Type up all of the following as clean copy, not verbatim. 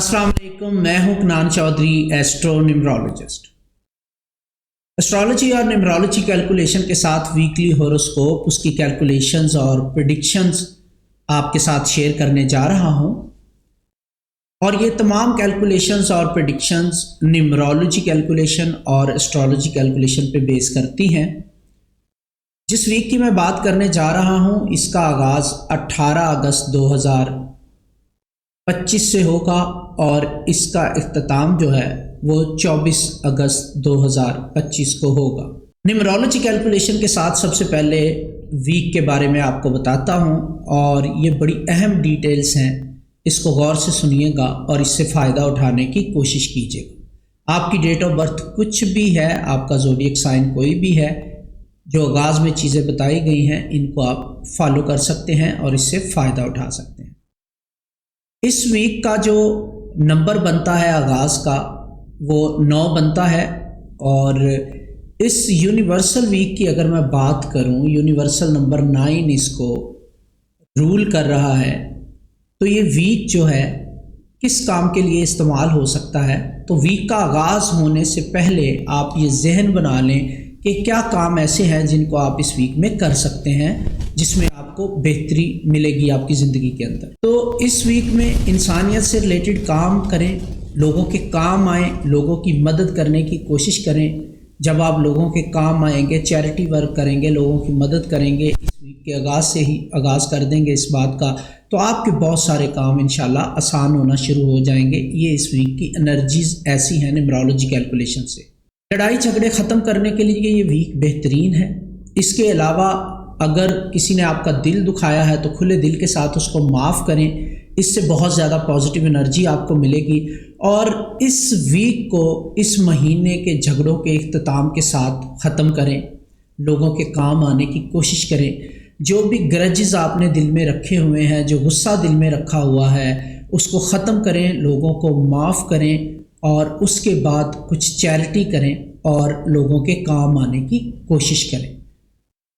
अस्सलाम वालेकुम, मैं हूं Kanan Chaudhry, astro numerologist. Astrology और न्यूमरोलॉजी कैलकुलेशन के साथ वीकली हॉरोस्कोप, उसकी कैलकुलेशंस और प्रेडिक्शंस आपके साथ शेयर करने जा रहा हूं। और ये तमाम कैलकुलेशंस और प्रेडिक्शंस न्यूमरोलॉजी कैलकुलेशन और एस्ट्रोलॉजी कैलकुलेशन पे बेस करती हैं। जिस वीक की मैं बात करने जा रहा हूं, इसका आगाज़ 18 अगस्त 2025 से होगा और इसका इख्तिताम जो है वो 24 अगस्त 2025 को होगा। न्यूमरोलॉजी कैलकुलेशन के साथ सबसे पहले वीक के बारे में आपको बताता हूं और ये बड़ी अहम डिटेल्स हैं, इसको गौर से सुनिएगा और इससे फ़ायदा उठाने की कोशिश कीजिएगा। आपकी डेट ऑफ बर्थ कुछ भी है, आपका ज़ोडिएक साइन कोई भी है, जो आगाज़ में चीज़ें बताई गई हैं इनको आप फॉलो कर सकते हैं और इससे फ़ायदा उठा सकते हैं। इस वीक का जो नंबर बनता है आगाज़ का वो 9 बनता है। और इस यूनिवर्सल वीक की अगर मैं बात करूं, यूनिवर्सल नंबर 9 इसको रूल कर रहा है। तो ये वीक जो है किस काम के लिए इस्तेमाल हो सकता है, तो वीक का आगाज़ होने से पहले आप ये जहन बना लें कि क्या काम ऐसे हैं जिनको आप इस वीक में कर सकते हैं जिसमें आपको बेहतरी मिलेगी आपकी ज़िंदगी के अंदर। तो इस वीक में इंसानियत से रिलेटेड काम करें, लोगों के काम आएँ, लोगों की मदद करने की कोशिश करें। जब आप लोगों के काम आएंगे, चैरिटी वर्क करेंगे, लोगों की मदद करेंगे, इस वीक के आगाज़ से ही आगाज़ कर देंगे इस बात का, तो आपके बहुत सारे काम इंशाल्लाह आसान होना शुरू हो जाएंगे। ये इस वीक की एनर्जीज़ ऐसी हैं न्यूमरोलॉजी कैलकुलेशन से। लड़ाई झगड़े ख़त्म करने के लिए ये वीक बेहतरीन है। इसके अलावा अगर किसी ने आपका दिल दुखाया है तो खुले दिल के साथ उसको माफ़ करें, इससे बहुत ज़्यादा पॉजिटिव एनर्जी आपको मिलेगी। और इस वीक को इस महीने के झगड़ों के इख्तिताम के साथ ख़त्म करें, लोगों के काम आने की कोशिश करें। जो भी ग्रजेस आपने दिल में रखे हुए हैं, जो गुस्सा दिल में रखा हुआ है, उसको ख़त्म करें, लोगों को माफ़ करें और उसके बाद कुछ चैरिटी करें और लोगों के काम आने की कोशिश करें।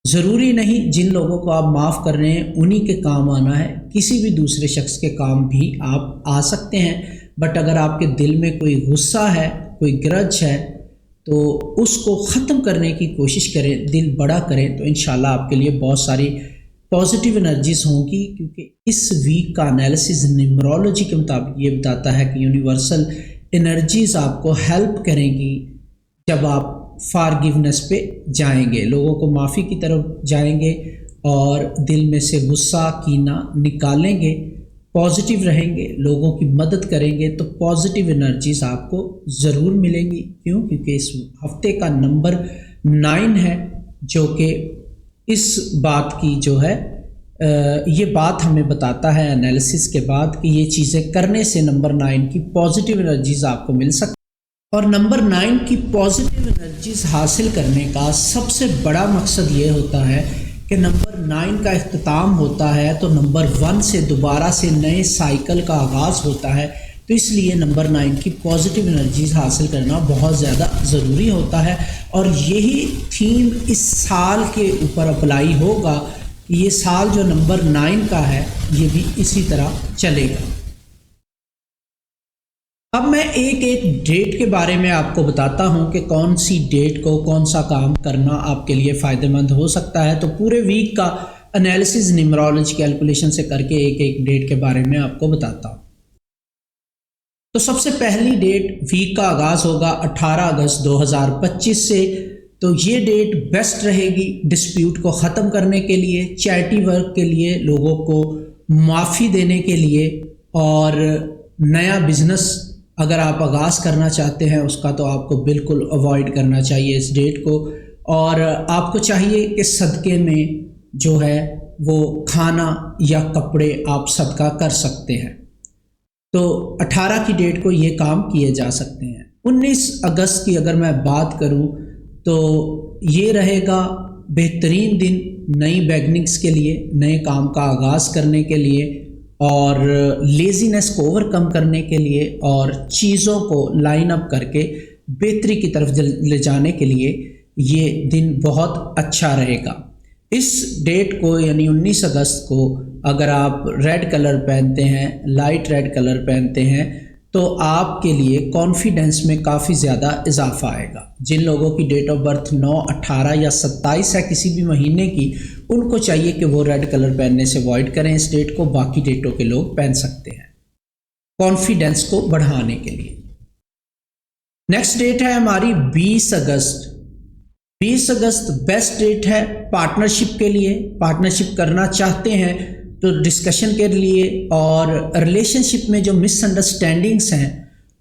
ज़रूरी नहीं जिन लोगों को आप माफ़ कर रहे हैं उन्हीं के काम आना है, किसी भी दूसरे शख्स के काम भी आप आ सकते हैं। बट अगर आपके दिल में कोई गुस्सा है, कोई ग्रज है, तो उसको ख़त्म करने की कोशिश करें, दिल बड़ा करें, तो इंशाल्लाह आपके लिए बहुत सारी पॉजिटिव एनर्जीज़ होंगी। क्योंकि इस वीक का एनालिसिस न्यूमरोलॉजी के मुताबिक ये बताता है कि यूनिवर्सल एनर्जीज़ आपको हेल्प करेंगी जब आप फॉरगिवनेस पे जाएंगे, लोगों को माफ़ी की तरफ जाएंगे और दिल में से गुस्सा कीना निकालेंगे, पॉजिटिव रहेंगे, लोगों की मदद करेंगे, तो पॉजिटिव एनर्जीज़ आपको ज़रूर मिलेंगी। क्यों? क्योंकि इस हफ्ते का नंबर 9 है, जो कि इस बात की जो है ये बात हमें बताता है एनालिसिस के बाद कि ये चीज़ें करने से नंबर 9 की पॉजिटिव एनर्जीज़ आपको मिल सकती। और नंबर 9 की पॉजिटिव एनर्जीज़ हासिल करने का सबसे बड़ा मकसद ये होता है कि नंबर 9 का इख्तिताम होता है तो नंबर 1 से दोबारा से नए साइकिल का आगाज़ होता है। तो इसलिए नंबर 9 की पॉजिटिव एनर्जीज़ हासिल करना बहुत ज़्यादा ज़रूरी होता है। और यही थीम इस साल के ऊपर अप्लाई होगा कि ये साल जो नंबर 9 का है ये भी इसी तरह चलेगा। अब मैं एक एक डेट के बारे में आपको बताता हूं कि कौन सी डेट को कौन सा काम करना आपके लिए फ़ायदेमंद हो सकता है। तो पूरे वीक का एनालिसिस न्यूमरोलॉजी कैलकुलेशन से करके एक एक डेट के बारे में आपको बताता हूं। तो सबसे पहली डेट वीक का आगाज़ होगा 18 अगस्त 2025 से। तो ये डेट बेस्ट रहेगी डिस्प्यूट को ख़त्म करने के लिए, चैरिटी वर्क के लिए, लोगों को माफ़ी देने के लिए, और नया बिज़नेस अगर आप आगाज़ करना चाहते हैं उसका तो आपको बिल्कुल अवॉइड करना चाहिए इस डेट को। और आपको चाहिए कि सदक़े में जो है वो खाना या कपड़े आप सदका कर सकते हैं। तो 18 की डेट को ये काम किए जा सकते हैं। 19 अगस्त की अगर मैं बात करूं तो ये रहेगा बेहतरीन दिन नई बिगिनिंग्स के लिए, नए काम का आगाज़ करने के लिए और लेज़ीनेस को ओवरकम करने के लिए और चीज़ों को लाइन अप करके बेहतरी की तरफ ले जाने के लिए ये दिन बहुत अच्छा रहेगा। इस डेट को यानी 19 अगस्त को अगर आप रेड कलर पहनते हैं, लाइट रेड कलर पहनते हैं, تو آپ کے لیے کانفیڈنس میں کافی زیادہ اضافہ آئے گا۔ جن لوگوں کی ڈیٹ آف برتھ 9، 18 یا 27 ہے کسی بھی مہینے کی، ان کو چاہیے کہ وہ ریڈ کلر پہننے سے اوائڈ کریں اس ڈیٹ کو، باقی ڈیٹوں کے لوگ پہن سکتے ہیں کانفیڈنس کو بڑھانے کے لیے۔ نیکسٹ ڈیٹ ہے ہماری 20 اگست۔ 20 اگست بیسٹ ڈیٹ ہے پارٹنرشپ کے لیے، پارٹنرشپ کرنا چاہتے ہیں تو ڈسکشن کے لیے، اور ریلیشن شپ میں جو مس انڈرسٹینڈنگس ہیں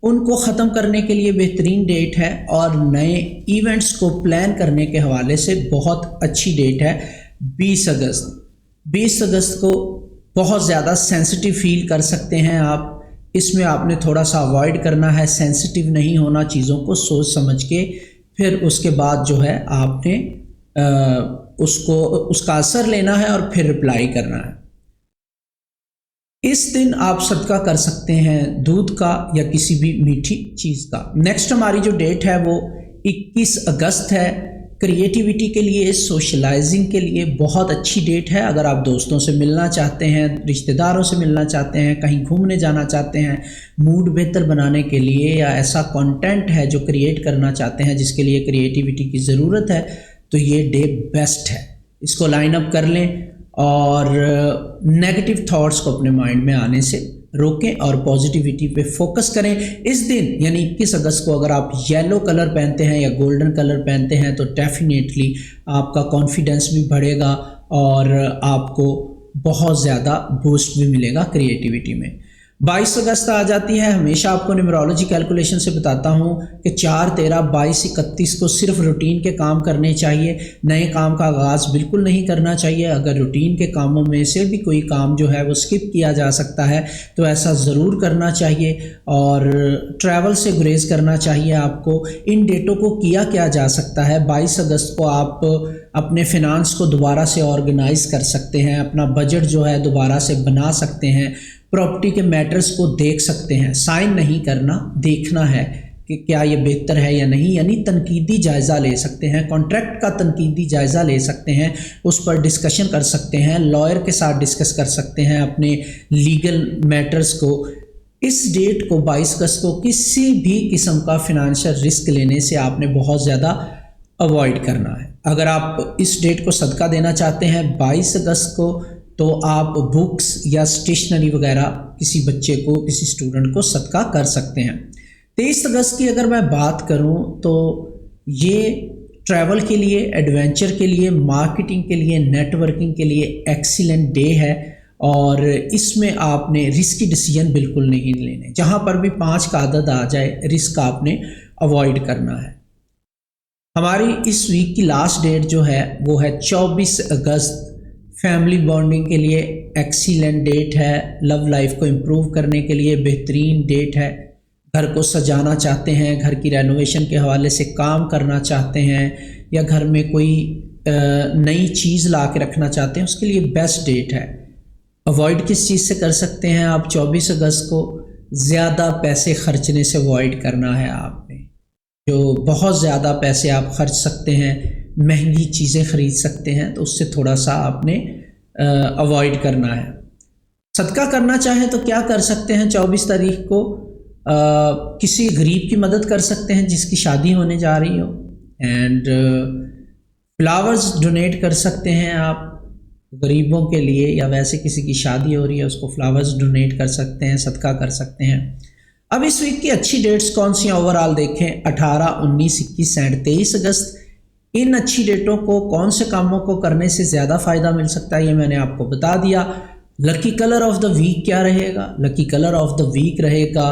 ان کو ختم کرنے کے لیے بہترین ڈیٹ ہے، اور نئے ایونٹس کو پلان کرنے کے حوالے سے بہت اچھی ڈیٹ ہے 20 اگست۔ 20 اگست کو بہت زیادہ سینسٹیو فیل کر سکتے ہیں آپ، اس میں آپ نے تھوڑا سا اوائڈ کرنا ہے، سینسٹیو نہیں ہونا، چیزوں کو سوچ سمجھ کے پھر اس کے بعد جو ہے آپ نے اس کا اثر لینا ہے اور پھر رپلائی کرنا ہے۔ اس دن آپ صدقہ کر سکتے ہیں دودھ کا یا کسی بھی میٹھی چیز کا۔ نیکسٹ ہماری جو ڈیٹ ہے وہ 21 اگست ہے۔ کریٹیوٹی کے لیے، سوشلائزنگ کے لیے بہت اچھی ڈیٹ ہے۔ اگر آپ دوستوں سے ملنا چاہتے ہیں، رشتہ داروں سے ملنا چاہتے ہیں، کہیں گھومنے جانا چاہتے ہیں، موڈ بہتر بنانے کے لیے، یا ایسا کنٹینٹ ہے جو کریٹ کرنا چاہتے ہیں جس کے لیے کریٹیوٹی کی ضرورت ہے، تو یہ ڈے بیسٹ ہے۔ اس کو لائن اپ کر لیں اور نیگیٹو تھاٹس کو اپنے مائنڈ میں آنے سے روکیں اور پازیٹیوٹی پہ فوکس کریں۔ اس دن یعنی 21 اگست کو اگر آپ یلو کلر پہنتے ہیں یا گولڈن کلر پہنتے ہیں تو ڈیفینیٹلی آپ کا کانفیڈنس بھی بڑھے گا اور آپ کو بہت زیادہ بوسٹ بھی ملے گا کریٹیوٹی میں۔ 22 اگست آ جاتی ہے۔ ہمیشہ آپ کو نیمرولوجی کیلکولیشن سے بتاتا ہوں کہ 4، 13، 22، 31 کو صرف روٹین کے کام کرنے چاہیے، نئے کام کا آغاز بالکل نہیں کرنا چاہیے۔ اگر روٹین کے کاموں میں سے بھی کوئی کام جو ہے وہ سکپ کیا جا سکتا ہے تو ایسا ضرور کرنا چاہیے، اور ٹریول سے گریز کرنا چاہیے آپ کو۔ ان ڈیٹوں کو کیا جا سکتا ہے، 22 اگست کو آپ اپنے فنانس کو دوبارہ سے آرگنائز کر سکتے ہیں، اپنا بجٹ جو ہے دوبارہ سے بنا سکتے ہیں، پراپرٹی کے میٹرز کو دیکھ سکتے ہیں۔ سائن نہیں کرنا، دیکھنا ہے کہ کیا یہ بہتر ہے یا نہیں، یعنی تنقیدی جائزہ لے سکتے ہیں، کانٹریکٹ کا تنقیدی جائزہ لے سکتے ہیں، اس پر ڈسکشن کر سکتے ہیں، لائر کے ساتھ ڈسکس کر سکتے ہیں اپنے لیگل میٹرز کو۔ اس ڈیٹ کو 22 اگست کو کسی بھی قسم کا فنانشل رسک لینے سے آپ نے بہت زیادہ اوائڈ کرنا ہے۔ اگر آپ اس ڈیٹ کو صدقہ دینا چاہتے ہیں 22 اگست کو، تو آپ بکس یا اسٹیشنری وغیرہ کسی بچے کو، کسی اسٹوڈنٹ کو صدقہ کر سکتے ہیں۔ 23 اگست کی اگر میں بات کروں تو یہ ٹریول کے لیے، ایڈونچر کے لیے، مارکیٹنگ کے لیے، نیٹ ورکنگ کے لیے ایکسیلنٹ ڈے ہے، اور اس میں آپ نے رسکی ڈیسیجن بالکل نہیں لینے۔ جہاں پر بھی 5 کا عدد آ جائے رسک آپ نے اوائڈ کرنا ہے۔ ہماری اس ویک کی لاسٹ ڈیٹ جو ہے وہ ہے 24 اگست۔ فیملی بانڈنگ کے لیے ایکسیلنٹ ڈیٹ ہے، لو لائف کو امپروو کرنے کے لیے بہترین ڈیٹ ہے۔ گھر کو سجانا چاہتے ہیں، گھر کی رینوویشن کے حوالے سے کام کرنا چاہتے ہیں، یا گھر میں کوئی نئی چیز لا کے رکھنا چاہتے ہیں، اس کے لیے بیسٹ ڈیٹ ہے۔ اوائڈ کس چیز سے کر سکتے ہیں آپ 24 اگست کو؟ زیادہ پیسے خرچنے سے اوائڈ کرنا ہے آپ نے۔ جو بہت زیادہ پیسے آپ خرچ سکتے ہیں، مہنگی چیزیں خرید سکتے ہیں، تو اس سے تھوڑا سا آپ نے اوائڈ کرنا ہے۔ صدقہ کرنا چاہیں تو کیا کر سکتے ہیں 24 تاریخ کو؟ کسی غریب کی مدد کر سکتے ہیں جس کی شادی ہونے جا رہی ہو، اینڈ فلاورز ڈونیٹ کر سکتے ہیں آپ غریبوں کے لیے، یا ویسے کسی کی شادی ہو رہی ہے اس کو فلاورز ڈونیٹ کر سکتے ہیں، صدقہ کر سکتے ہیں۔ اب اس ویک کی اچھی ڈیٹس کون سی ہیں اوورال دیکھیں، 18، 19، 21 اینڈ 23 اگست۔ ان اچھی ڈیٹوں کو کون سے کاموں کو کرنے سے زیادہ فائدہ مل سکتا ہے یہ میں نے آپ کو بتا دیا۔ لکی کلر آف دا ویک کیا رہے گا؟ لکی کلر آف دا ویک رہے گا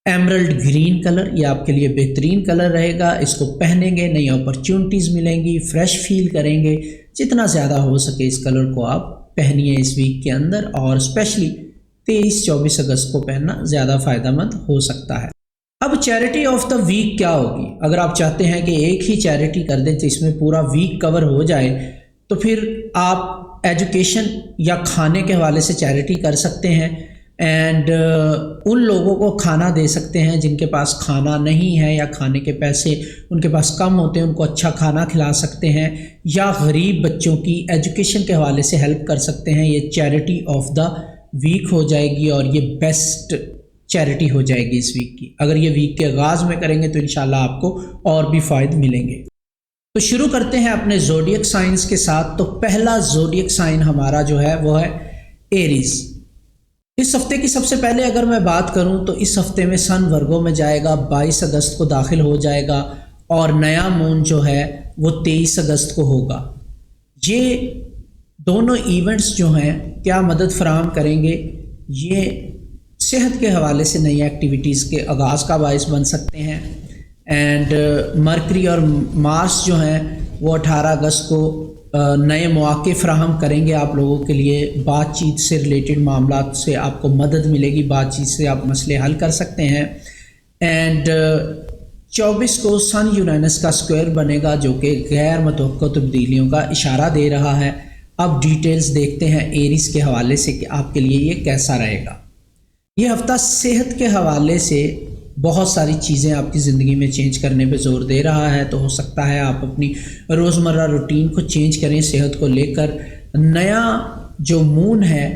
ایمرلڈ گرین کلر، یہ آپ کے لیے بہترین کلر رہے گا۔ اس کو پہنیں گے، نئی اپرچونٹیز ملیں گی، فریش فیل کریں گے۔ جتنا زیادہ ہو سکے اس کلر کو آپ پہنیے اس ویک کے اندر، اور اسپیشلی 23، 24 اگست کو پہننا زیادہ فائدہ مند ہو سکتا ہے۔ اب چیریٹی آف دا ویک کیا ہوگی؟ اگر آپ چاہتے ہیں کہ ایک ہی چیریٹی کر دیں تو اس میں پورا ویک کور ہو جائے، تو پھر آپ ایجوکیشن یا کھانے کے حوالے سے چیریٹی کر سکتے ہیں، اینڈ ان لوگوں کو کھانا دے سکتے ہیں جن کے پاس کھانا نہیں ہے یا کھانے کے پیسے ان کے پاس کم ہوتے ہیں، ان کو اچھا کھانا کھلا سکتے ہیں، یا غریب بچوں کی ایجوکیشن کے حوالے سے ہیلپ کر سکتے ہیں۔ یہ چیریٹی آف دا ویک ہو جائے گی، اور یہ بیسٹ چیریٹی ہو جائے گی اس ویک کی. اگر یہ ویک کے آغاز میں کریں گے تو انشاءاللہ آپ کو اور بھی فائدے ملیں گے. تو شروع کرتے ہیں اپنے زوڈیک سائنس کے ساتھ. تو پہلا زوڈیک سائن ہمارا جو ہے وہ ہے ایریز. اس ہفتے کی سب سے پہلے اگر میں بات کروں تو اس ہفتے میں سن ورگو میں جائے گا، 22 اگست کو داخل ہو جائے گا، اور نیا مون جو ہے وہ 23 اگست کو ہوگا. یہ دونوں ایونٹس جو ہیں کیا مدد فراہم کریں گے؟ یہ صحت کے حوالے سے نئی ایکٹیویٹیز کے آغاز کا باعث بن سکتے ہیں. اینڈ مرکری اور مارس جو ہیں وہ 18 اگست کو نئے مواقع فراہم کریں گے آپ لوگوں کے لیے. بات چیت سے ریلیٹڈ معاملات سے آپ کو مدد ملے گی، بات چیت سے آپ مسئلے حل کر سکتے ہیں. اینڈ 24 کو سن یورینس کا اسکوائر بنے گا جو کہ غیر متوقع تبدیلیوں کا اشارہ دے رہا ہے. اب ڈیٹیلز دیکھتے ہیں ایریز کے حوالے سے کہ آپ کے لیے یہ کیسا رہے گا. یہ ہفتہ صحت کے حوالے سے بہت ساری چیزیں آپ کی زندگی میں چینج کرنے پہ زور دے رہا ہے. تو ہو سکتا ہے آپ اپنی روزمرہ روٹین کو چینج کریں صحت کو لے کر. نیا جو مون ہے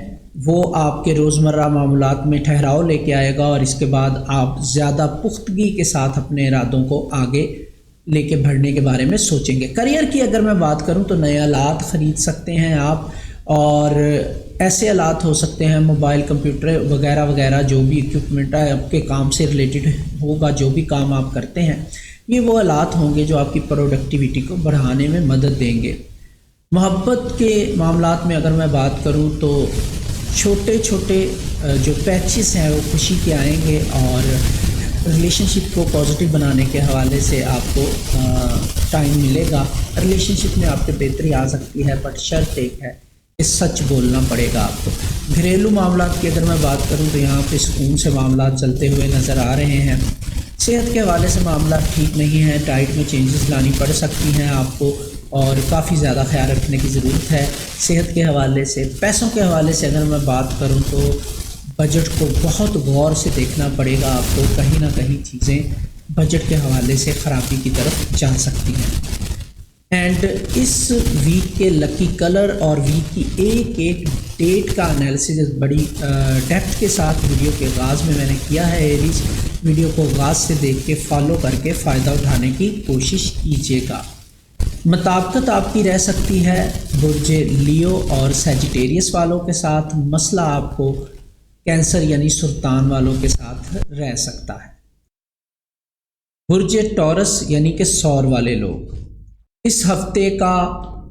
وہ آپ کے روزمرہ معاملات میں ٹھہراؤ لے کے آئے گا، اور اس کے بعد آپ زیادہ پختگی کے ساتھ اپنے ارادوں کو آگے لے کے بڑھنے کے بارے میں سوچیں گے. کریئر کی اگر میں بات کروں تو نئے آلات خرید سکتے ہیں آپ، اور ایسے آلات ہو سکتے ہیں موبائل، کمپیوٹر وغیرہ وغیرہ، جو بھی اکوپمنٹ ہے آپ کے کام سے ریلیٹڈ ہوگا، جو بھی کام آپ کرتے ہیں یہ وہ آلات ہوں گے جو آپ کی پروڈکٹیویٹی کو بڑھانے میں مدد دیں گے. محبت کے معاملات میں اگر میں بات کروں تو چھوٹے چھوٹے جو پیچز ہیں وہ خوشی کے آئیں گے، اور ریلیشن شپ کو پازیٹیو بنانے کے حوالے سے آپ کو ٹائم ملے گا. ریلیشن شپ میں آپ کے بہتری آ سکتی ہے، بٹ شرط ایک ہے کہ سچ بولنا پڑے گا آپ کو. گھریلو معاملات کی اگر میں بات کروں تو یہاں پہ سکون سے معاملات چلتے ہوئے نظر آ رہے ہیں. صحت کے حوالے سے معاملات ٹھیک نہیں ہیں، ڈائٹ میں چینجز لانی پڑ سکتی ہیں آپ کو، اور کافی زیادہ خیال رکھنے کی ضرورت ہے صحت کے حوالے سے. پیسوں کے حوالے سے اگر میں بات کروں تو بجٹ کو بہت غور سے دیکھنا پڑے گا آپ کو. کہیں نہ کہیں چیزیں بجٹ کے حوالے سے خرابی کی طرف جا سکتی ہیں. اینڈ اس ویک کے لکی کلر اور ویک کی ایک ایک ڈیٹ کا انالیسس بڑی ڈیپتھ کے ساتھ ویڈیو کے آغاز میں نے کیا ہے. ایریز ویڈیو کو آغاز سے دیکھ کے فالو کر کے فائدہ اٹھانے کی کوشش کیجیے گا. مطابقت آپ کی رہ سکتی ہے برج لیو اور سیجیٹیریس والوں کے ساتھ. مسئلہ آپ کو کینسر یعنی سرطان والوں کے ساتھ رہ سکتا ہے. برج ٹورس یعنی کہ سور والے لوگ، اس ہفتے کا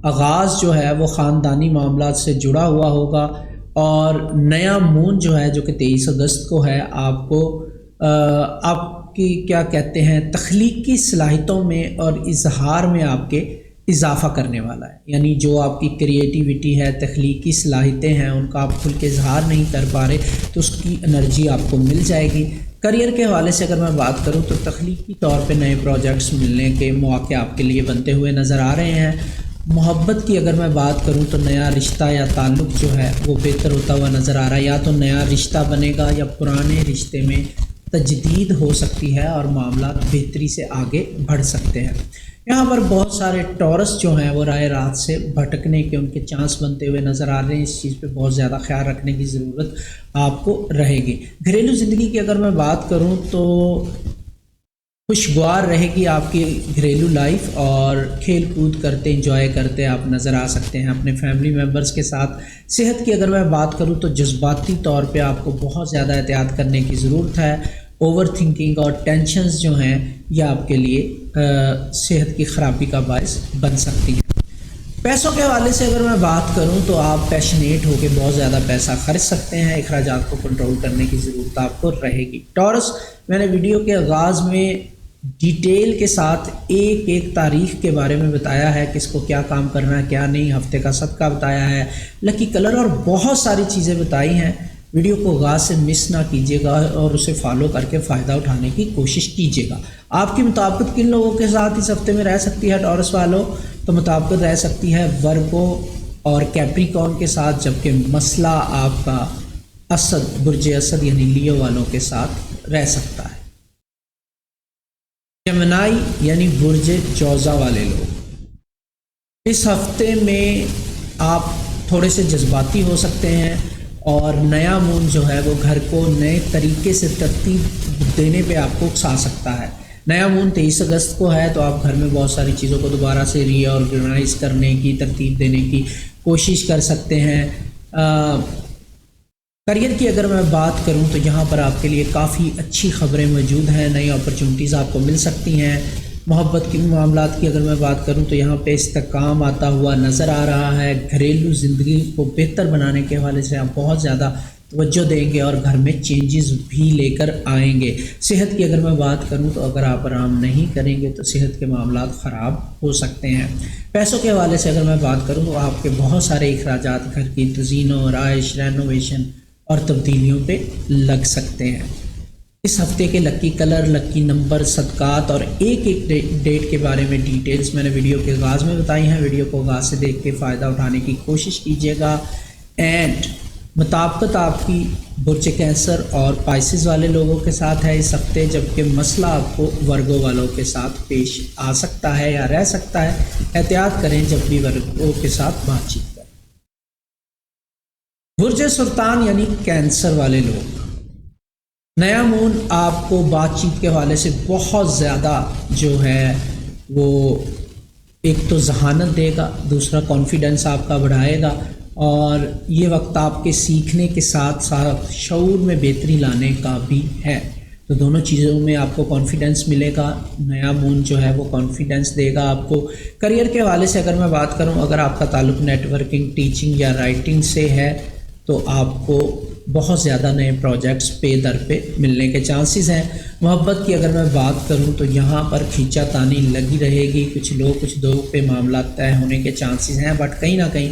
آغاز جو ہے وہ خاندانی معاملات سے جڑا ہوا ہوگا، اور نیا مون جو ہے جو کہ 23 اگست کو ہے آپ کو آپ کی کیا کہتے ہیں تخلیقی صلاحیتوں میں اور اظہار میں آپ کے اضافہ کرنے والا ہے. یعنی جو آپ کی کریٹیوٹی ہے، تخلیقی صلاحیتیں ہیں، ان کا آپ کھل کے اظہار نہیں کر پا رہے تو اس کی انرجی آپ کو مل جائے گی. کریئر کے حوالے سے اگر میں بات کروں تو تخلیقی طور پہ نئے پروجیکٹس ملنے کے مواقع آپ کے لیے بنتے ہوئے نظر آ رہے ہیں. محبت کی اگر میں بات کروں تو نیا رشتہ یا تعلق جو ہے وہ بہتر ہوتا ہوا نظر آ رہا ہے. یا تو نیا رشتہ بنے گا یا پرانے رشتے میں تجدید ہو سکتی ہے اور معاملات بہتری سے آگے بڑھ سکتے ہیں. یہاں پر بہت سارے ٹورس جو ہیں وہ راہ رات سے بھٹکنے کے ان کے چانس بنتے ہوئے نظر آ رہے ہیں. اس چیز پہ بہت زیادہ خیال رکھنے کی ضرورت آپ کو رہے گی. گھریلو زندگی کی اگر میں بات کروں تو خوشگوار رہے گی آپ کی گھریلو لائف، اور کھیل کود کرتے انجوائے کرتے آپ نظر آ سکتے ہیں اپنے فیملی ممبرز کے ساتھ. صحت کی اگر میں بات کروں تو جذباتی طور پہ آپ کو بہت زیادہ احتیاط کرنے کی ضرورت ہے. اوور تھنکنگ اور ٹینشنز جو ہیں یہ آپ کے لیے صحت کی خرابی کا باعث بن سکتی ہیں. پیسوں کے حوالے سے اگر میں بات کروں تو آپ پیشنیٹ ہو کے بہت زیادہ پیسہ خرچ سکتے ہیں. اخراجات کو کنٹرول کرنے کی ضرورت آپ کو رہے گی. ٹورس، میں نے ویڈیو کے آغاز میں ڈیٹیل کے ساتھ ایک ایک تاریخ کے بارے میں بتایا ہے، کس کو کیا کام کرنا ہے کیا نہیں، ہفتے کا صدقہ بتایا ہے، لکی کلر اور بہت ساری چیزیں بتائی ہیں. ویڈیو کو آغاز سے مس نہ کیجیے گا اور اسے فالو کر کے فائدہ اٹھانے کی کوشش کیجیے گا. آپ کی مطابقت کن لوگوں کے ساتھ اس ہفتے میں رہ سکتی ہے ٹورس والوں؟ تو مطابقت رہ سکتی ہے ورگو اور کیپریکارن کے ساتھ، جبکہ مسئلہ آپ کا اسد، برج اسد یعنی لیو والوں کے ساتھ رہ سکتا ہے. جمنائی یعنی برج جوزا والے لوگ، اس ہفتے میں آپ تھوڑے سے جذباتی ہو سکتے ہیں اور نیا مون جو ہے وہ گھر کو نئے طریقے سے ترتیب دینے پہ آپ کو اکسا سکتا ہے۔ نیا مون 23 اگست کو ہے، تو آپ گھر میں بہت ساری چیزوں کو دوبارہ سے ری آرگنائز کرنے کی، ترتیب دینے کی کوشش کر سکتے ہیں۔ کریئر کی اگر میں بات کروں تو یہاں پر آپ کے لیے کافی اچھی خبریں موجود ہیں، نئی اپرچونٹیز آپ کو مل سکتی ہیں۔ محبت کی معاملات کی اگر میں بات کروں تو یہاں پہ استحکام آتا ہوا نظر آ رہا ہے۔ گھریلو زندگی کو بہتر بنانے کے حوالے سے آپ بہت زیادہ توجہ دیں گے اور گھر میں چینجز بھی لے کر آئیں گے۔ صحت کی اگر میں بات کروں تو اگر آپ آرام نہیں کریں گے تو صحت کے معاملات خراب ہو سکتے ہیں۔ پیسوں کے حوالے سے اگر میں بات کروں تو آپ کے بہت سارے اخراجات گھر کی تزئین و آرائش، رینوویشن اور تبدیلیوں پہ لگ سکتے ہیں۔ اس ہفتے کے لکی کلر، لکی نمبر، صدقات اور ایک ڈیٹ کے بارے میں ڈیٹیلز میں نے ویڈیو کے آغاز میں بتائی ہیں۔ ویڈیو کو آغاز سے دیکھ کے فائدہ اٹھانے کی کوشش کیجیے گا۔ اینڈ مطابقت آپ کی برج کینسر اور پائسز والے لوگوں کے ساتھ ہے اس ہفتے، جبکہ مسئلہ آپ کو ورگو والوں کے ساتھ پیش آ سکتا ہے یا رہ سکتا ہے۔ احتیاط کریں جب بھی ورگو کے ساتھ بات چیت کریں۔ برج سرطان یعنی کینسر والے لوگ، نیا مون آپ کو بات چیت کے حوالے سے بہت زیادہ جو ہے وہ ایک تو ذہانت دے گا، دوسرا کانفیڈنس آپ کا بڑھائے گا، اور یہ وقت آپ کے سیکھنے کے ساتھ ساتھ شعور میں بہتری لانے کا بھی ہے۔ تو دونوں چیزوں میں آپ کو کانفیڈنس ملے گا۔ نیا مون جو ہے وہ کانفیڈنس دے گا آپ کو۔ کریئر کے حوالے سے اگر میں بات کروں، اگر آپ کا تعلق نیٹ ورکنگ، ٹیچنگ یا رائٹنگ سے ہے تو آپ کو بہت زیادہ نئے پروجیکٹس پے در پہ ملنے کے چانسز ہیں۔ محبت کی اگر میں بات کروں تو یہاں پر کھینچا تانی لگی رہے گی، کچھ لوگ کچھ دو پہ معاملات طے ہونے کے چانسز ہیں، بٹ کہیں نہ کہیں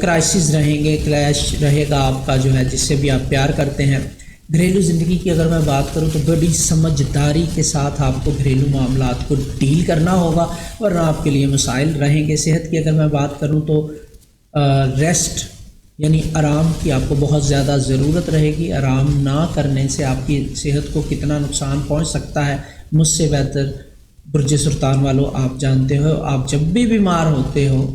کرائسس رہیں گے، کلیش رہے گا آپ کا جو ہے جس سے بھی آپ پیار کرتے ہیں۔ گھریلو زندگی کی اگر میں بات کروں تو بڑی سمجھداری کے ساتھ آپ کو گھریلو معاملات کو ڈیل کرنا ہوگا، ورنہ آپ کے لیے مسائل رہیں گے۔ صحت کی اگر میں بات کروں تو ریسٹ یعنی آرام کی آپ کو بہت زیادہ ضرورت رہے گی۔ آرام نہ کرنے سے آپ کی صحت کو کتنا نقصان پہنچ سکتا ہے، مجھ سے بہتر برج سرطان والوں آپ جانتے ہو۔ آپ جب بھی بیمار ہوتے ہو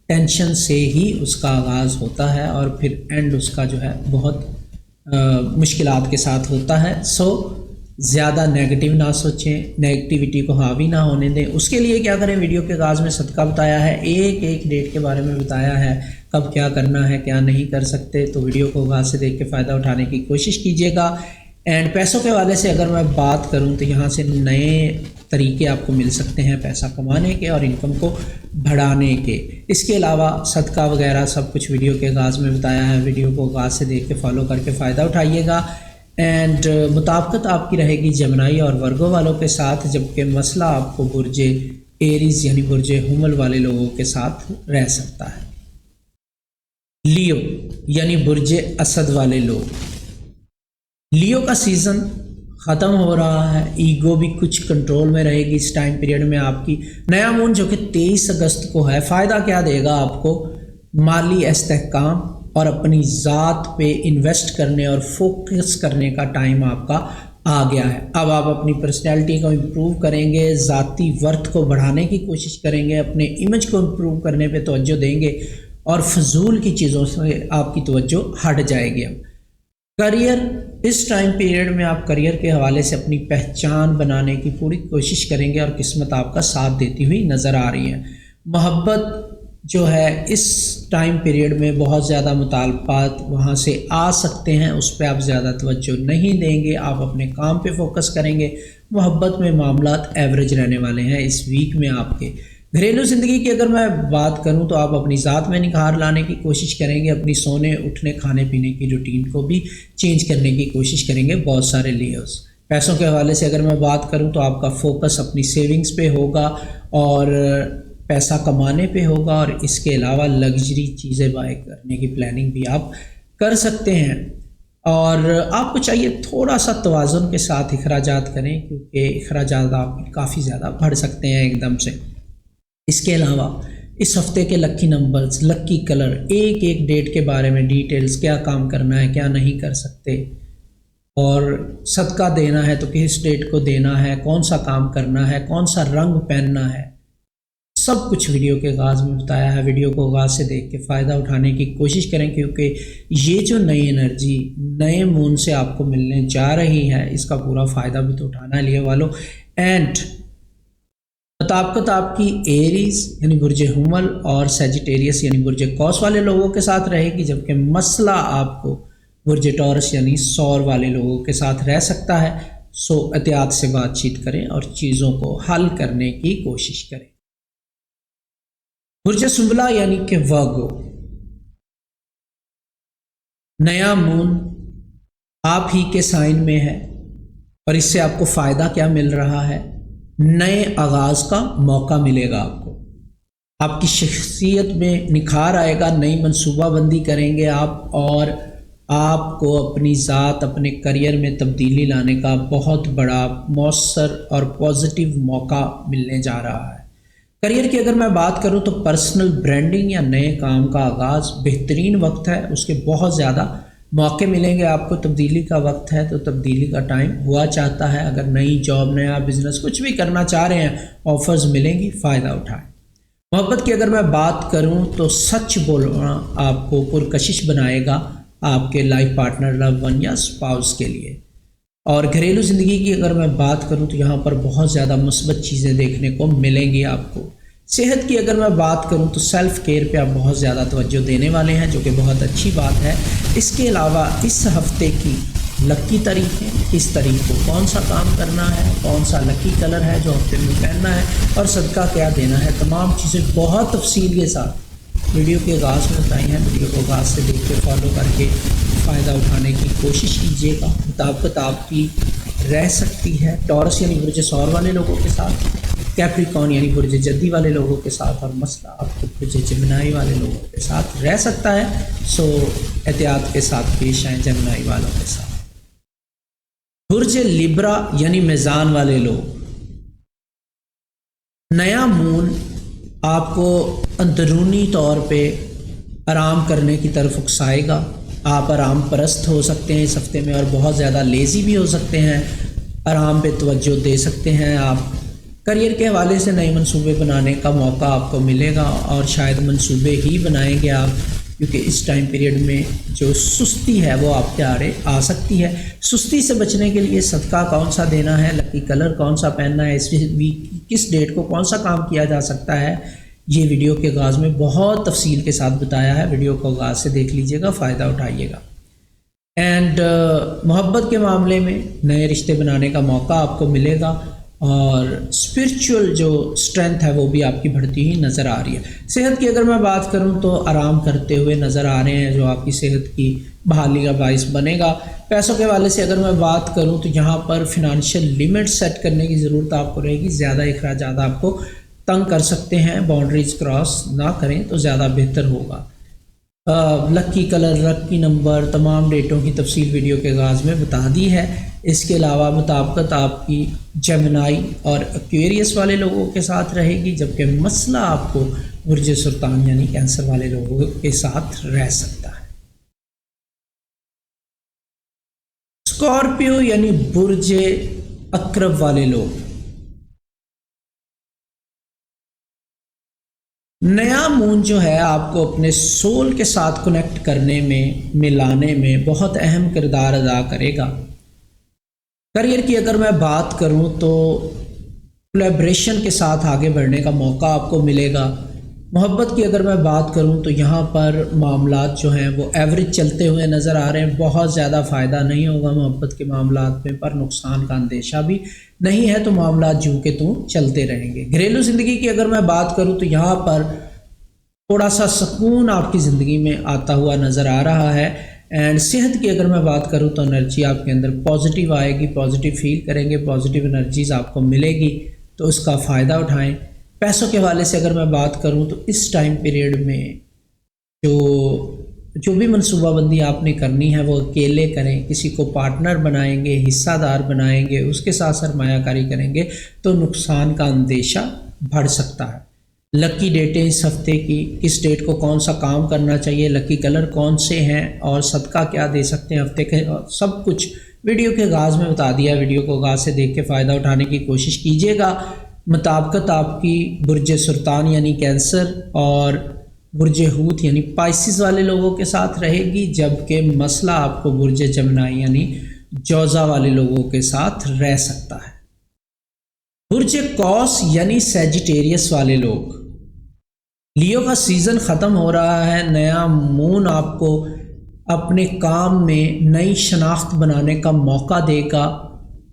ٹینشن سے ہی اس کا آغاز ہوتا ہے اور پھر اینڈ اس کا جو ہے بہت مشکلات کے ساتھ ہوتا ہے۔ سو زیادہ نیگیٹو نہ سوچیں، نیگیٹیوٹی کو حاوی نہ ہونے دیں۔ اس کے لیے کیا کریں، ویڈیو کے آغاز میں صدقہ بتایا ہے، ایک ڈیٹ کے بارے میں بتایا ہے، کب کیا کرنا ہے کیا نہیں کر سکتے، تو ویڈیو کو آغاز سے دیکھ کے فائدہ اٹھانے کی کوشش کیجیے گا۔ اینڈ پیسوں کے حوالے سے اگر میں بات کروں تو یہاں سے نئے طریقے آپ کو مل سکتے ہیں پیسہ کمانے کے اور انکم کو بڑھانے کے۔ اس کے علاوہ صدقہ وغیرہ سب کچھ ویڈیو کے آغاز میں بتایا ہے، ویڈیو کو آغاز سے دیکھ کے فالو کر کے فائدہ اٹھائیے گا۔ اینڈ مطابقت آپ کی رہے گی جمنائی اور ورگو والوں کے ساتھ، جبکہ مسئلہ آپ کو برج ایریز یعنی برج حمل والے لوگوں کے ساتھ رہ سکتا ہے۔ لیو یعنی برج اسد والے لوگ، لیو کا سیزن ختم ہو رہا ہے، ایگو بھی کچھ کنٹرول میں رہے گی اس ٹائم پیریڈ میں آپ کی۔ نیا مون جو کہ 23 اگست کو ہے، فائدہ کیا دے گا آپ کو، مالی استحکام اور اپنی ذات پہ انویسٹ کرنے اور فوکس کرنے کا ٹائم آپ کا آ گیا ہے۔ اب آپ اپنی پرسنالٹی کو امپروو کریں گے، ذاتی ورتھ کو بڑھانے کی کوشش کریں گے، اپنے امیج کو امپروو کرنے پہ توجہ دیں گے اور فضول کی چیزوں سے آپ کی توجہ ہٹ جائے گی۔ اب کریئر، اس ٹائم پیریڈ میں آپ کریئر کے حوالے سے اپنی پہچان بنانے کی پوری کوشش کریں گے اور قسمت آپ کا ساتھ دیتی ہوئی نظر آ رہی ہے۔ محبت جو ہے اس ٹائم پیریڈ میں بہت زیادہ مطالبات وہاں سے آ سکتے ہیں، اس پہ آپ زیادہ توجہ نہیں دیں گے، آپ اپنے کام پہ فوکس کریں گے۔ محبت میں معاملات ایوریج رہنے والے ہیں اس ویک میں آپ کے۔ گھریلو زندگی کی اگر میں بات کروں تو آپ اپنی ذات میں نکھار لانے کی کوشش کریں گے، اپنی سونے اٹھنے کھانے پینے کی روٹین کو بھی چینج کرنے کی کوشش کریں گے بہت سارے لیئرز۔ پیسوں کے حوالے سے اگر میں بات کروں تو آپ کا فوکس اپنی سیونگز پہ ہوگا اور پیسہ کمانے پہ ہوگا، اور اس کے علاوہ لگژری چیزیں بائی کرنے کی پلاننگ بھی آپ کر سکتے ہیں۔ اور آپ کو چاہیے تھوڑا سا توازن کے ساتھ اخراجات کریں، کیونکہ اخراجات آپ کافی زیادہ بڑھ سکتے ہیں ایک دم سے۔ اس کے علاوہ اس ہفتے کے لکی نمبرز، لکی کلر، ایک ڈیٹ کے بارے میں ڈیٹیلز، کیا کام کرنا ہے کیا نہیں کر سکتے، اور صدقہ دینا ہے تو کس ڈیٹ کو دینا ہے، کون سا کام کرنا ہے، کون سا رنگ پہننا ہے۔ सब कुछ वीडियो के आगाज़ में बताया है। वीडियो को आगाज़ से देख के फ़ायदा उठाने की कोशिश करें, क्योंकि ये जो नई एनर्जी नए मून से आपको मिलने जा रही है, इसका पूरा फ़ायदा भी तो उठाना लिए वालों। एंड मुताबिकत आपकी एरीज यानी बुर्ज हुमल और सेजिटेरियस यानी बुर्ज कौस वाले लोगों के साथ रहेगी, जबकि मसला आपको बुर्ज टॉरस यानी सौर वाले लोगों के साथ रह सकता है। सो एहतियात से बातचीत करें और चीज़ों को हल करने की कोशिश करें। बुर्ज सुंबला यानी कि वर्गो, नया मून आप ही के साइन में है और इससे आपको फ़ायदा क्या मिल रहा है? नए आगाज़ का मौका मिलेगा आपको, आपकी शख्सियत में निखार आएगा, नई मनसूबाबंदी करेंगे आप और आपको अपनी ज़ात अपने करियर में तब्दीली लाने का बहुत बड़ा मौसर और पॉजिटिव मौका मिलने जा रहा है। करियर की अगर मैं बात करूं तो पर्सनल ब्रांडिंग या नए काम का आगाज़ बेहतरीन वक्त है, उसके बहुत ज़्यादा मौके मिलेंगे आपको। तब्दीली का वक्त है तो तब्दीली का टाइम हुआ चाहता है। अगर नई जॉब, नया बिजनेस कुछ भी करना चाह रहे हैं, ऑफर्स मिलेंगी, फ़ायदा उठाएं। मोहब्बत की अगर मैं बात करूं तो सच बोलना आपको पुरकशिश बनाएगा आपके लाइफ पार्टनर, लव वन या स्पाउस के लिए। और घरेलू ज़िंदगी की अगर मैं बात करूं तो यहाँ पर बहुत ज़्यादा मुस्बत चीज़ें देखने को मिलेंगी आपको। सेहत की अगर मैं बात करूं तो सेल्फ़ केयर पे आप बहुत ज़्यादा तवज्जो देने वाले हैं, जो कि बहुत अच्छी बात है। इसके अलावा इस हफ्ते की लकी तरीक़ें, किस तरीक़ को कौन सा काम करना है, कौन सा लकी कलर है जो हफ्ते में पहनना है और सदका क्या देना है, तमाम चीज़ें बहुत तफसील के साथ वीडियो के आगाज़ में बताई हैं। वीडियो को आगाज़ से देख के फॉलो करके फ़ायदा उठाने की कोशिश कीजिएगा। मुताबिकत आपकी रह सकती है टॉरस यानी बुर्ज सौर वाले लोगों के साथ, कैप्रिकॉर्न यानी बुर्ज जद्दी वाले लोगों के साथ, और मसला आपको बुर्ज जेमिनाई वाले लोगों के साथ रह सकता है। सो एहतियात के साथ पेश आएँ जेमिनाई वालों के साथ। बुर्ज लिब्रा यानी मेज़ान वाले लोग, नया मून आपको अंदरूनी तौर पे आराम करने की तरफ उकसाएगा। आप आराम परस्त हो सकते हैं इस हफ्ते में और बहुत ज़्यादा लेज़ी भी हो सकते हैं, आराम पे तवज्जो दे सकते हैं आप। करियर के हवाले से नए मंसूबे बनाने का मौका आपको मिलेगा और शायद मंसूबे ही बनाएंगे आप, क्योंकि इस टाइम पीरियड में जो सुस्ती है वो आपके आड़े आ सकती है। सुस्ती से बचने के लिए सदका कौन सा देना है, लकी कलर कौन सा पहनना है, इस वीक किस डेट को कौन सा काम किया जा सकता है, ये वीडियो के आगाज़ में बहुत तफसील के साथ बताया है। वीडियो को आगाज़ से देख लीजिएगा, फ़ायदा उठाइएगा। एंड मोहब्बत के मामले में नए रिश्ते बनाने का मौका आपको मिलेगा और स्पिरिचुअल जो स्ट्रेंथ है वो भी आपकी बढ़ती ही नज़र आ रही है। सेहत की अगर मैं बात करूं तो आराम करते हुए नज़र आ रहे हैं, जो आपकी सेहत की बहाली का बाइस बनेगा। पैसों के हवाले से अगर मैं बात करूं तो यहाँ पर फिनंशियल लिमिट सेट करने की ज़रूरत आपको रहेगी। ज़्यादा अखराजात आपको तंग कर सकते हैं, बाउंड्रीज क्रॉस ना करें तो ज़्यादा बेहतर होगा। लकी कलर, लकी नंबर, तमाम डेटों की तफसील वीडियो के आगाज़ में बता दी है। इसके अलावा मुताबिकत आपकी जेमिनाई और एक्वेरियस वाले लोगों के साथ रहेगी, जबकि मसला आपको बुर्ज सुल्तान यानी कैंसर वाले लोगों के साथ रह सकता है। स्कॉर्पियो यानी बुर्ज अक्रब वाले लोग, नया मून जो है आपको अपने सोल के साथ कनेक्ट करने में, मिलाने में बहुत अहम किरदार अदा करेगा। करियर की अगर मैं बात करूं तो कोलैबोरेशन के साथ आगे बढ़ने का मौका आपको मिलेगा। मोहब्बत की अगर मैं बात करूं तो यहाँ पर मामलात जो हैं वो एवरेज चलते हुए नज़र आ रहे हैं। बहुत ज़्यादा फ़ायदा नहीं होगा मोहब्बत के मामलात में, पर नुकसान का अंदेशा भी नहीं है, तो मामलात जूं के तूं चलते रहेंगे। घरेलू ज़िंदगी की अगर मैं बात करूं तो यहाँ पर थोड़ा सा सुकून आपकी ज़िंदगी में आता हुआ नज़र आ रहा है। एंड सेहत की अगर मैं बात करूं तो एनर्जी आपके अंदर पॉजिटिव आएगी, पॉजिटिव फील करेंगे, पॉजिटिव एनर्जीज़ आपको मिलेगी, तो उसका फ़ायदा उठाएं। पैसों के हवाले से अगर मैं बात करूं तो इस टाइम पीरियड में जो भी मनसूबाबंदी आपने करनी है वो अकेले करें। किसी को पार्टनर बनाएंगे, हिस्सादार बनाएंगे, उसके साथ सरमायाकारी करेंगे तो नुकसान का अंदेशा बढ़ सकता है। लकी डेटें इस हफ्ते की, किस डेट को कौन सा काम करना चाहिए, लकी कलर कौन से हैं और सदका क्या दे सकते हैं हफ्ते के, सब कुछ वीडियो के आगाज़ में बता दिया। वीडियो को आगाज़ से देख के फ़ायदा उठाने की कोशिश कीजिएगा। मुताबिकत आपकी बुर्ज सुल्तान यानी कैंसर और बुर्ज हूत यानी पाइसिस वाले लोगों के साथ रहेगी, जबकि मसला आपको बुर्ज जमनाई यानी जौज़ा वाले लोगों के साथ रह सकता है। बुर्ज कौस यानी सैजिटेरियस वाले लोग, लियो का सीज़न ख़त्म हो रहा है, नया मून आपको अपने काम में नई शनाख्त बनाने का मौका देगा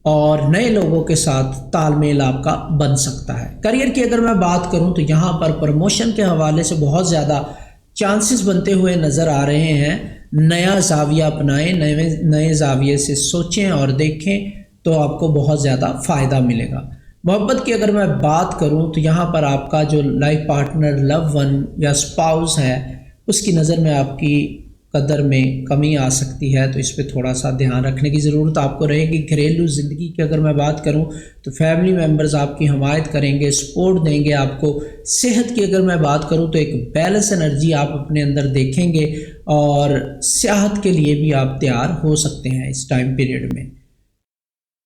और नए लोगों के साथ तालमेल आपका बन सकता है। करियर की अगर मैं बात करूं तो यहाँ पर प्रमोशन के हवाले से बहुत ज़्यादा चांसेस बनते हुए नज़र आ रहे हैं। नया जाविया अपनाएं, नए जाविये से सोचें और देखें तो आपको बहुत ज़्यादा फ़ायदा मिलेगा। मोहब्बत की अगर मैं बात करूं तो यहाँ पर आपका जो लाइफ पार्टनर, लव वन या स्पाउस है, उसकी नज़र में आपकी कदर में कमी आ सकती है, तो इस पे थोड़ा सा ध्यान रखने की ज़रूरत आपको रहेगी। घरेलू ज़िंदगी की अगर मैं बात करूं तो फैमिली मेम्बर्स आपकी हमायत करेंगे, सपोर्ट देंगे आपको। सेहत की अगर मैं बात करूं तो एक बैलेंस एनर्जी आप अपने अंदर देखेंगे और सियाहत के लिए भी आप तैयार हो सकते हैं इस टाइम पीरियड में।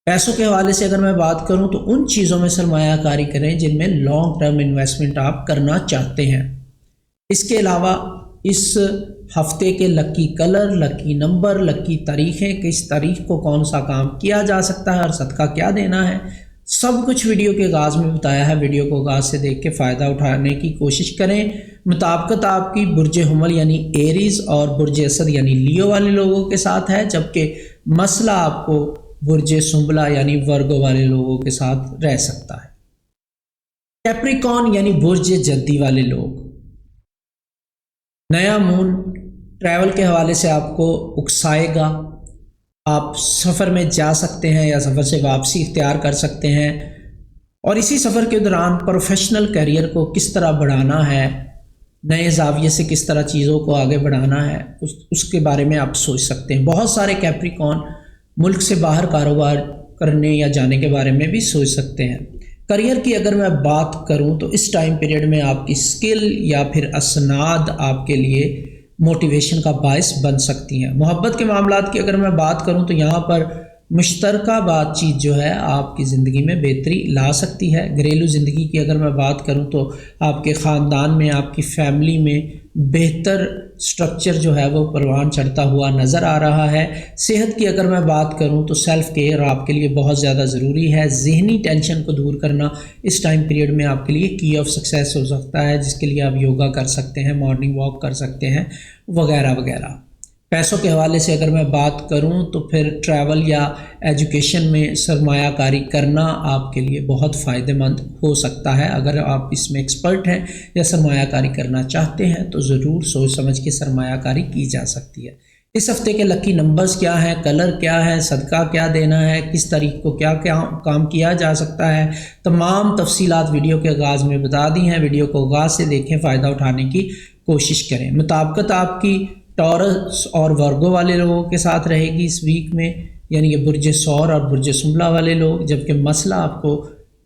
पैसों के हवाले से अगर मैं बात करूं तो उन चीज़ों में सरमायाकारी करें जिनमें लॉन्ग टर्म इन्वेस्टमेंट आप करना चाहते हैं। इसके अलावा इस हफ्ते के lucky colour, lucky number, lucky तारीखें, किस तारीख को कौन सा काम किया जा सकता है और सदका क्या देना है, सब कुछ वीडियो के आगाज़ में बताया है। वीडियो को आगाज़ से देख के फ़ायदा उठाने की कोशिश करें। मुताबिकत आपकी बुर्ज हुमल यानी एरीज़ और बुर्ज असद यानी लियो वाले लोगों के साथ है, जबकि मसला आपको बुर्ज सुंबला यानी वर्गो वाले लोगों के साथ रह सकता है। कैप्रिकॉर्न यानी बुर्ज जद्दी वाले लोग, नया मून ट्रैवल के हवाले से आपको उकसाएगा। आप सफ़र में जा सकते हैं या सफ़र से वापसी इख्तियार कर सकते हैं और इसी सफ़र के दौरान प्रोफेशनल करियर को किस तरह बढ़ाना है, नए जाविये से किस तरह चीज़ों को आगे बढ़ाना है, उसके बारे में आप सोच सकते हैं। बहुत सारे कैप्रिकॉर्न मुल्क से बाहर कारोबार करने या जाने के बारे में भी सोच सकते हैं। करियर की अगर मैं बात करूं तो इस टाइम पीरियड में आपकी स्किल या फिर असनाद आपके लिए मोटिवेशन का बायस बन सकती हैं। मोहब्बत के मामलात की अगर मैं बात करूं तो यहाँ पर मुश्तरका बातचीत जो है आपकी ज़िंदगी में बेहतरी ला सकती है। घरेलू ज़िंदगी की अगर मैं बात करूं तो आपके ख़ानदान में, आपकी फैमिली में बेहतर स्ट्रक्चर जो है वो परवान चढ़ता हुआ नज़र आ रहा है। सेहत की अगर मैं बात करूं तो सेल्फ़ केयर आपके लिए बहुत ज़्यादा ज़रूरी है। ज़हनी टेंशन को दूर करना इस टाइम पीरियड में आपके लिए की ऑफ सक्सेस हो सकता है, जिसके लिए आप योगा कर सकते हैं, मॉर्निंग वॉक कर सकते हैं वगैरह वगैरह। पैसों के हवाले से अगर मैं बात करूं तो फिर ट्रैवल या एजुकेशन में सरमायाकारी करना आपके लिए बहुत फ़ायदेमंद हो सकता है। अगर आप इसमें एक्सपर्ट हैं या सरमायाकारी करना चाहते हैं तो ज़रूर सोच समझ के सरमायाकारी की जा सकती है। इस हफ्ते के लकी नंबर्स क्या हैं, कलर क्या है, सदका क्या देना है, किस तारीख को क्या क्या काम किया जा सकता है, तमाम तफसीलात वीडियो के आगाज़ में बता दी हैं। वीडियो को आगाज़ से देखें, फ़ायदा उठाने की कोशिश करें। मुताबिकत आपकी टॉरस और वर्गो वाले लोगों के साथ रहेगी इस वीक में, यानी कि बुर्ज सौर और बुर्ज सुंबला वाले लोग, जबकि मसला आपको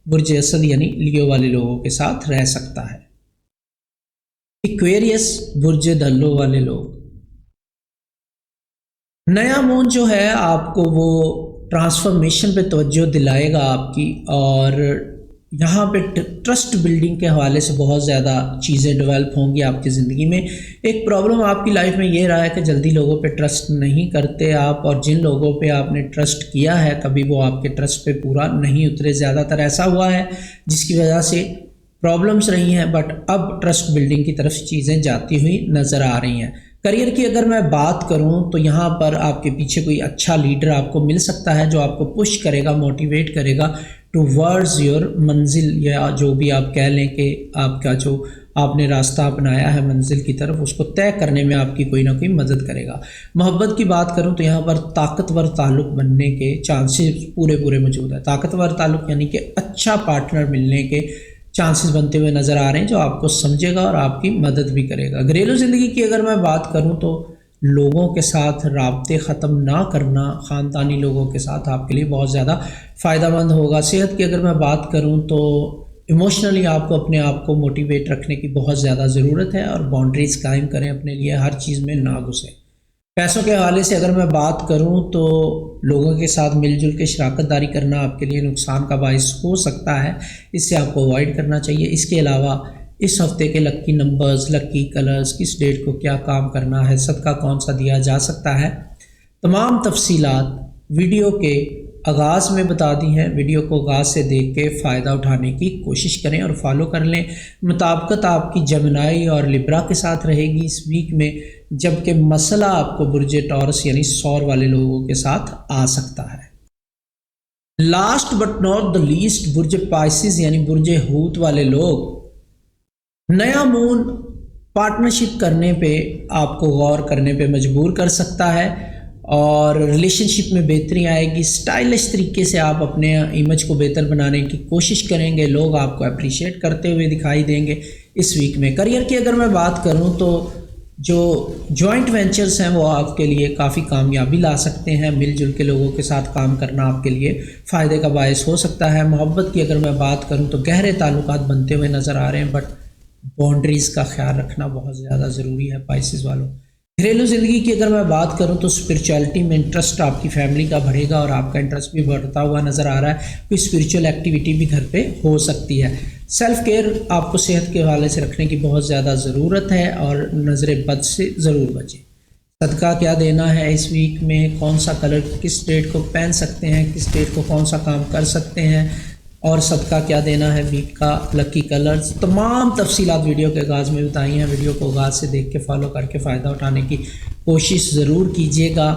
बुर्ज असद यानी लियो वाले लोगों के साथ रह सकता है। एक्वेरियस बुर्ज धल्लो वाले लोग, नया मून जो है आपको वो ट्रांसफॉर्मेशन पे तवज्जो दिलाएगा आपकी, और यहाँ पे ट्रस्ट बिल्डिंग के हवाले से बहुत ज़्यादा चीज़ें डेवलप होंगी आपकी ज़िंदगी में। एक प्रॉब्लम आपकी लाइफ में ये रहा है कि जल्दी लोगों पे ट्रस्ट नहीं करते आप, और जिन लोगों पे आपने ट्रस्ट किया है कभी वो आपके ट्रस्ट पे पूरा नहीं उतरे। ज़्यादातर ऐसा हुआ है जिसकी वजह से प्रॉब्लम्स रही हैं, बट अब ट्रस्ट बिल्डिंग की तरफ चीज़ें जाती हुई नज़र आ रही हैं। करियर की अगर मैं बात करूं तो यहाँ पर आपके पीछे कोई अच्छा लीडर आपको मिल सकता है जो आपको पुश करेगा, मोटिवेट करेगा टूवर्ड्स योर मंजिल, या जो भी आप कह लें कि आपका जो आपने रास्ता अपनाया है मंजिल की तरफ, उसको तय करने में आपकी कोई ना कोई मदद करेगा। मोहब्बत की बात करूं तो यहाँ पर ताकतवर ताल्लुक़ बनने के चांसेस पूरे मौजूद है। ताकतवर ताल्लुक़ यानी कि अच्छा पार्टनर मिलने के चांसेस बनते हुए नज़र आ रहे हैं जो आपको समझेगा और आपकी मदद भी करेगा। घरेलू ज़िंदगी की अगर मैं बात करूं तो लोगों के साथ राब्ते ख़त्म ना करना, ख़ानदानी लोगों के साथ आपके लिए बहुत ज़्यादा फ़ायदेमंद होगा। सेहत की अगर मैं बात करूं तो इमोशनली आपको अपने आप को मोटिवेट रखने की बहुत ज़्यादा ज़रूरत है और बाउंड्रीज़ कायम करें अपने लिए, हर चीज़ में ना घुसें। पैसों के हवाले से अगर मैं बात करूं तो लोगों के साथ मिलजुल के शराकत दारी करना आपके लिए नुकसान का बायस हो सकता है, इससे आपको अवॉइड करना चाहिए। इसके अलावा इस हफ्ते के लक्की नंबर्स, लक्की कलर्स, किस डेट को क्या काम करना है, सदका कौन सा दिया जा सकता है, तमाम तफसीलात वीडियो के आगाज़ में बता दी हैं। वीडियो को आगाज़ से देख के फ़ायदा उठाने की कोशिश करें और फॉलो कर लें। मुताबिकत आपकी जमनाई और लिब्रा के साथ रहेगी इस वीक में, जबकि मसला आपको बुर्ज टॉरस यानी सौर वाले लोगों के साथ आ सकता है। Last but not the least, Burj Pisces यानी बुर्ज हूत वाले लोग, नया मून पार्टनरशिप करने पे आपको गौर करने पे मजबूर कर सकता है और रिलेशनशिप में बेहतरी आएगी। स्टाइलिश तरीके से आप अपने इमेज को बेहतर बनाने की कोशिश करेंगे, लोग आपको अप्रिशिएट करते हुए दिखाई देंगे इस वीक में। करियर की अगर मैं बात करूं तो जो जॉइंट वेंचर्स हैं वो आपके लिए काफ़ी कामयाबी ला सकते हैं। मिलजुल के लोगों के साथ काम करना आपके लिए फ़ायदे का बायस हो सकता है। मोहब्बत की अगर मैं बात करूँ तो गहरे ताल्लुकात बनते हुए नज़र आ रहे हैं, बट बाउंड्रीज़ का ख्याल रखना बहुत ज़्यादा ज़रूरी है पाइसिस वालों। घरेलू ज़िंदगी की अगर मैं बात करूं तो स्पिरिचुअलिटी में इंटरेस्ट आपकी फैमिली का बढ़ेगा और आपका इंटरेस्ट भी बढ़ता हुआ नज़र आ रहा है। कोई स्पिरिचुअल एक्टिविटी भी घर पे हो सकती है। सेल्फ़ केयर आपको सेहत के हवाले से रखने की बहुत ज़्यादा ज़रूरत है और नज़र बद से ज़रूर बचें। सदका क्या देना है इस वीक में, कौन सा कलर किस डेट को पहन सकते हैं, किस डेट को कौन सा काम कर सकते हैं, और सदका क्या देना है वीक का, लकी कलर्स, तमाम तफसीलात वीडियो के आगाज़ में बताई हैं। वीडियो को आगाज़ से देख के फॉलो करके फ़ायदा उठाने की कोशिश ज़रूर कीजिएगा।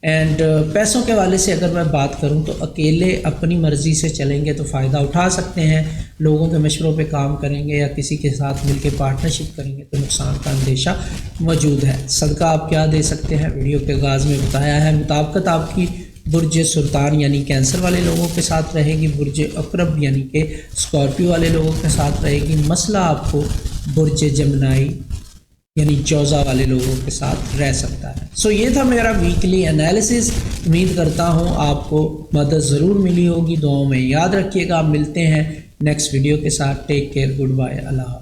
एंड पैसों के हवाले से अगर मैं बात करूं तो अकेले अपनी मर्ज़ी से चलेंगे तो फ़ायदा उठा सकते हैं, लोगों के मशवरों पे काम करेंगे या किसी के साथ मिलकर पार्टनरशिप करेंगे तो नुकसान का अंदेशा मौजूद है। सदका आप क्या दे सकते हैं वीडियो के आगाज़ में बताया है। मुताबिकत आपकी बुर्ज सुल्तान यानी कैंसर वाले लोगों के साथ रहेगी, बुर्ज अकरब यानी कि स्कॉर्पियो वाले लोगों के साथ रहेगी। मसला आपको बुर्ज जमनाई यानी जौज़ा वाले लोगों के साथ रह सकता है। सो ये था मेरा वीकली एनालिसिस। उम्मीद करता हूँ आपको मदद ज़रूर मिली होगी। दुआओं में याद रखिएगा। मिलते हैं नेक्स्ट वीडियो के साथ। टेक केयर, गुड बाय, अल्लाह हाफ़िज़।